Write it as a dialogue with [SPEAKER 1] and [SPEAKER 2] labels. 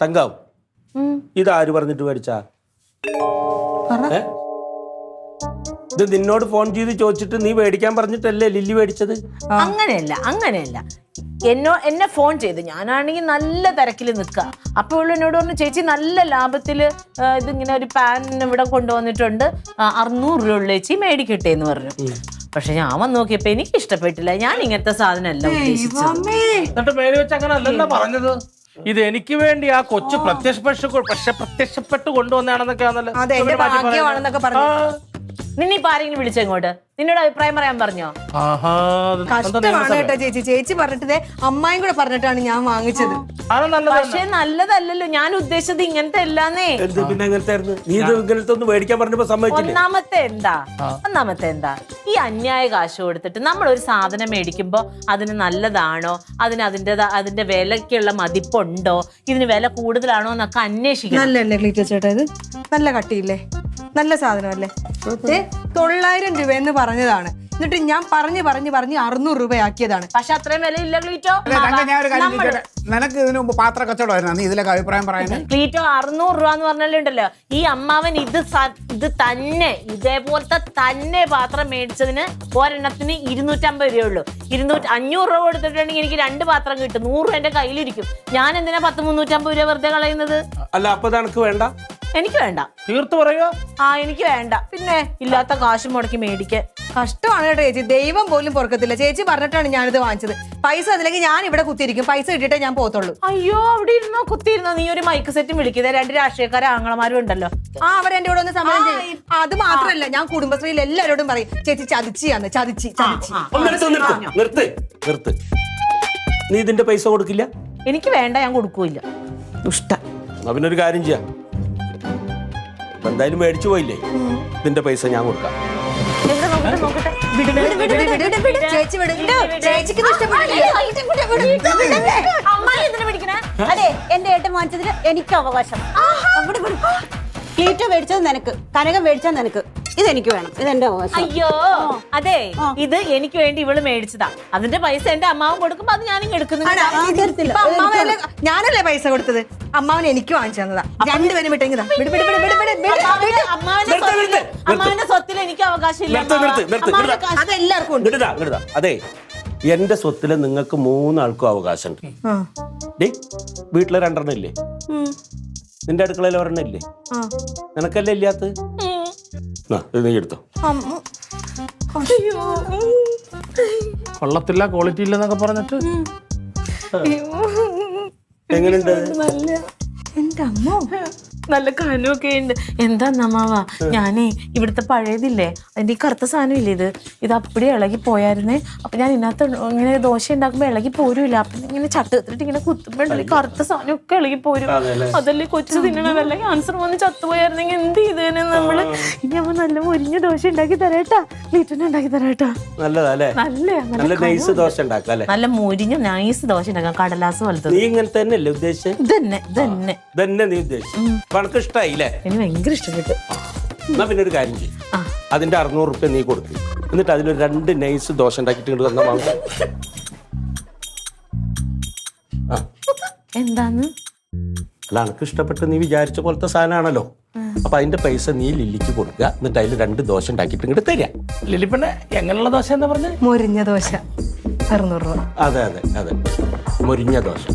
[SPEAKER 1] തങ്കം ഇതാര് പറഞ്ഞിട്ട് മേടിച്ചാ? ഇത് നിന്നോട് ഫോൺ ചെയ്ത് ചോദിച്ചിട്ട് നീ മേടിക്കാൻ പറഞ്ഞിട്ടല്ലേ ലില്ലി മേടിച്ചത്?
[SPEAKER 2] അങ്ങനെയല്ല എന്നെ ഫോൺ ചെയ്ത് ഞാനാണെങ്കിൽ നല്ല തിരക്കിൽ നിൽക്കുക. അപ്പോൾ എന്നോട് പറഞ്ഞു, ചേച്ചി നല്ല ലാഭത്തിൽ ഇതിങ്ങനെ ഒരു പാൻ ഇവിടെ കൊണ്ടുവന്നിട്ടുണ്ട്, 600 രൂപ ഉള്ള ചേച്ചി മേടിക്കട്ടെ എന്ന് പറഞ്ഞു. പക്ഷെ ഞാൻ വന്ന് നോക്കിയപ്പോ എനിക്ക് ഇഷ്ടപ്പെട്ടില്ല. ഞാൻ ഇങ്ങനത്തെ സാധനമല്ല ഉദ്ദേശിച്ചത്.
[SPEAKER 3] എന്നിട്ട് പേര് വെച്ച് അങ്ങനെ അല്ലല്ലോ പറഞ്ഞത്. ഇത് എനിക്ക് വേണ്ടി ആ കൊച്ചു പ്രത്യക്ഷപ്പെട്ട് കൊണ്ടുവന്നാണെന്നൊക്കെ
[SPEAKER 2] നിന്നിപ്പോ ആരെങ്കിലും വിളിച്ചെങ്ങോട്ട് നിന്നോട് അഭിപ്രായം പറയാൻ പറഞ്ഞോ?
[SPEAKER 4] കഷ്ടമാണ് കേട്ടോ ചേച്ചി. ചേച്ചി പറഞ്ഞിട്ടേ അമ്മായും കൂടെ പറഞ്ഞിട്ടാണ് ഞാൻ വാങ്ങിച്ചത്.
[SPEAKER 2] പക്ഷെ നല്ലതല്ലല്ലോ. ഞാൻ ഉദ്ദേശിച്ചത് ഇങ്ങനത്തെ അല്ലാന്നേ. ഒന്നാമത്തെ എന്താ ഈ അന്യായ കാശ് കൊടുത്തിട്ട് നമ്മൾ ഒരു സാധനം മേടിക്കുമ്പോ അതിന് നല്ലതാണോ, അതിന്റെ വിലക്കുള്ള മതിപ്പുണ്ടോ, ഇതിന് വില കൂടുതലാണോ എന്നൊക്കെ അന്വേഷിക്കണം.
[SPEAKER 4] നല്ലല്ലേ ക്ലീറ്റോ ചേട്ടാ? ഇത് നല്ല കട്ടിയില്ലേ, നല്ല സാധനമല്ലേ? 900 രൂപ എന്ന് പറഞ്ഞതാണ്. എന്നിട്ട് ഞാൻ പറഞ്ഞ് 600 രൂപയാക്കിയതാണ്.
[SPEAKER 2] പക്ഷെ അത്രയും വില ഇല്ല ക്ലീറ്റോ.
[SPEAKER 5] നിനക്ക് ഇതിനു മുമ്പ് പാത്ര കച്ചവടമായിരുന്നു, നീ ഇതിലൊക്കെ അഭിപ്രായം പറയാൻ.
[SPEAKER 2] ക്ലീറ്റോ 600 രൂപ എന്ന് പറഞ്ഞാലുണ്ടല്ലോ, ഈ അമ്മാവൻ ഇത് തന്നെ ഇതേപോലത്തെ തന്നെ പാത്രം മേടിച്ചതിന് ഒരെണ്ണത്തിന് 250 രൂപ ഉള്ളൂ. 500 രൂപ കൊടുത്തിട്ടുണ്ടെങ്കിൽ എനിക്ക് 2 പാത്രം കിട്ടും. 100 രൂപ എന്റെ കയ്യിലിരിക്കും. ഞാൻ എന്തിനാ 350 രൂപ വെറുതെ കളയുന്നത്?
[SPEAKER 1] അല്ല, അപ്പൊ നിനക്ക് വേണ്ട?
[SPEAKER 2] എനിക്ക് വേണ്ട.
[SPEAKER 3] തീർത്ത് പറയുക?
[SPEAKER 2] എനിക്ക് വേണ്ട. പിന്നെ ഇല്ലാത്ത കാശ് മുടക്കി മേടിക്കാൻ
[SPEAKER 4] കഷ്ടമാണ് കേട്ടോ ചേച്ചി. ദൈവം പോലും പൊറുക്കത്തില്ല. ചേച്ചി പറഞ്ഞിട്ടാണ് ഞാനിത് വാങ്ങിച്ചത്. പൈസ അതിലേക്ക് ഞാൻ ഇവിടെ കുത്തിയിരിക്കും. പൈസ കിട്ടിയിട്ടേ ഞാൻ പോത്തുള്ളൂ.
[SPEAKER 2] അയ്യോ, അവിടെ ഇരുന്നോ കുത്തിയിരുന്നോ? നീ ഒരു മൈക്ക് സെറ്റും വിളിക്കുന്നത് 2 രാഷ്ട്രീയക്കാരെ ആങ്ങളമാരും ഉണ്ടല്ലോ.
[SPEAKER 4] അവരെന്റെ കൂടെ ഒന്ന് സമരം ചെയ്യും. അത് മാത്രല്ല, ഞാൻ കുടുംബശ്രീയിൽ എല്ലാവരോടും പറയും ചേച്ചി ചതിച്ചിയാന്ന്. ചതിച്ചി.
[SPEAKER 1] നിർത്ത്. നീ ഇതിന്റെ പൈസ കൊടുക്കില്ല?
[SPEAKER 2] എനിക്ക് വേണ്ട, ഞാൻ കൊടുക്കൂല. ദുഷ്ട.
[SPEAKER 1] അവനൊരു കാര്യം ചെയ്യാം, എന്തായാലും മേടിച്ചു പോയില്ലേ, ഇതിന്റെ പൈസ ഞാൻ കൊടുക്കാം.
[SPEAKER 6] അതെ, എന്റെ ഏട്ടൻ വാങ്ങിച്ചതിന് എനിക്ക് അവകാശം. ക്ലീറ്റോ മേടിച്ചത് നിനക്ക്, കനകം മേടിച്ചത് നിനക്ക്. ഇതെനിക്ക് വേണം, ഇതെന്റെ അവകാശം.
[SPEAKER 2] അയ്യോ, അതെ, ഇത് എനിക്ക് വേണ്ടി ഇവള് മേടിച്ചതാ. അതിന്റെ പൈസ എന്റെ അമ്മാവൻ കൊടുക്കുമ്പോ അത് ഞാനും എടുക്കുന്നു.
[SPEAKER 4] ഞാനല്ലേ പൈസ കൊടുത്തത്? അമ്മാവൻ എനിക്ക് വാങ്ങിച്ചു തന്നതാ. രണ്ടുപേരും വിട്ടെങ്കിൽ
[SPEAKER 2] അമ്മാവന്റെ സ്വത്തിൽ എനിക്ക് അവകാശമില്ല.
[SPEAKER 4] അതെല്ലാവർക്കും ഉണ്ട്.
[SPEAKER 1] അതെ, എന്റെ സ്വത്തില് നിങ്ങൾക്ക് 3 ആൾക്കും അവകാശമുണ്ട്. വീട്ടില് 2 ഇല്ലേ? നിന്റെ അടുക്കളയിൽ 1 ഇല്ലേ? നിനക്കല്ലേ ഇല്ലാത്ത? നീ എടുത്തോ.
[SPEAKER 3] കൊള്ളത്തില്ല, ക്വാളിറ്റി ഇല്ലെന്നൊക്കെ പറഞ്ഞിട്ട്
[SPEAKER 1] എങ്ങനെയുണ്ട്?
[SPEAKER 4] എന്റെ അമ്മ
[SPEAKER 2] നല്ല കനമൊക്കെ ഉണ്ട്. എന്താ അമ്മാവാ, ഞാനേ ഇവിടുത്തെ പഴയതില്ലേ, അതിന്റെ ഈ കറുത്ത സാധനം ഇല്ലേ, ഇത് അപ്പടി ഇളകി പോയായിരുന്നേ. അപ്പൊ ഞാൻ ഇതിനകത്ത് ഇങ്ങനെ ദോശ ഉണ്ടാക്കുമ്പോ ഇളകി പോരൂല. അപ്പൊ ഇങ്ങനെ ചട്ടുത്തിട്ട് ഇങ്ങനെ കുത്തുമ്പോഴല്ലേ കറുത്ത സാധനം ഒക്കെ ഇളകി പോരും. അതല്ലേ കൊച്ചു തിന്നണ. വല്ല ക്യാൻസർ വന്ന് ചത്തുപോയായിരുന്നെങ്കിൽ എന്ത് ചെയ്തേനെ നമ്മള്? ഇനി അമ്മ നല്ല മുരിഞ്ഞ ദോശ ഉണ്ടാക്കി തരാട്ടാ, വീട്ടിന് ഉണ്ടാക്കി തരാട്ടാ.
[SPEAKER 1] നല്ല നൈസ് ദോശ ഉണ്ടാക്കാം.
[SPEAKER 2] നല്ല മുരിഞ്ഞ നൈസ് ദോശ ഉണ്ടാക്കാം, കടലാസ് പോലത്തെ.
[SPEAKER 1] നീ ഇങ്ങനെ തന്നെയല്ലേ ഉദ്ദേശിച്ചത്?
[SPEAKER 2] തന്നെ
[SPEAKER 1] നീ ഉദ്ദേശിച്ചു. കണക്ക് ഇഷ്ടായില്ലേ?
[SPEAKER 2] എനിക്ക് ഭയങ്കര ഇഷ്ടപ്പെട്ടു.
[SPEAKER 1] എന്നാ പിന്നെ ഒരു കാര്യം ചെയ്യും, അതിന്റെ 600 രൂപ നീ കൊടുക്കും. എന്നിട്ട് അതിലൊരു 2 നൈസ് ദോശ ഉണ്ടാക്കിയിട്ട് ഇങ്ങോട്ട് തന്നാ വാങ്ങും.
[SPEAKER 2] എന്താന്ന്?
[SPEAKER 1] അല്ല, അനക്ക് ഇഷ്ടപ്പെട്ട് നീ വിചാരിച്ച പോലത്തെ സാധനമാണല്ലോ. അപ്പൊ അതിന്റെ പൈസ നീ ലില്ലിക്ക് കൊടുക്കുക. എന്നിട്ട് അതിൽ 2 ദോശ ഉണ്ടാക്കിയിട്ട് ഇങ്ങോട്ട് തരാം.
[SPEAKER 3] ലില്ലിപ്പന്നെ എങ്ങനെയുള്ള ദോശ എന്താ പറഞ്ഞത്?
[SPEAKER 4] മുരിഞ്ഞ ദോശ 600 രൂപ.
[SPEAKER 1] അതെ, മുരിഞ്ഞ ദോശ.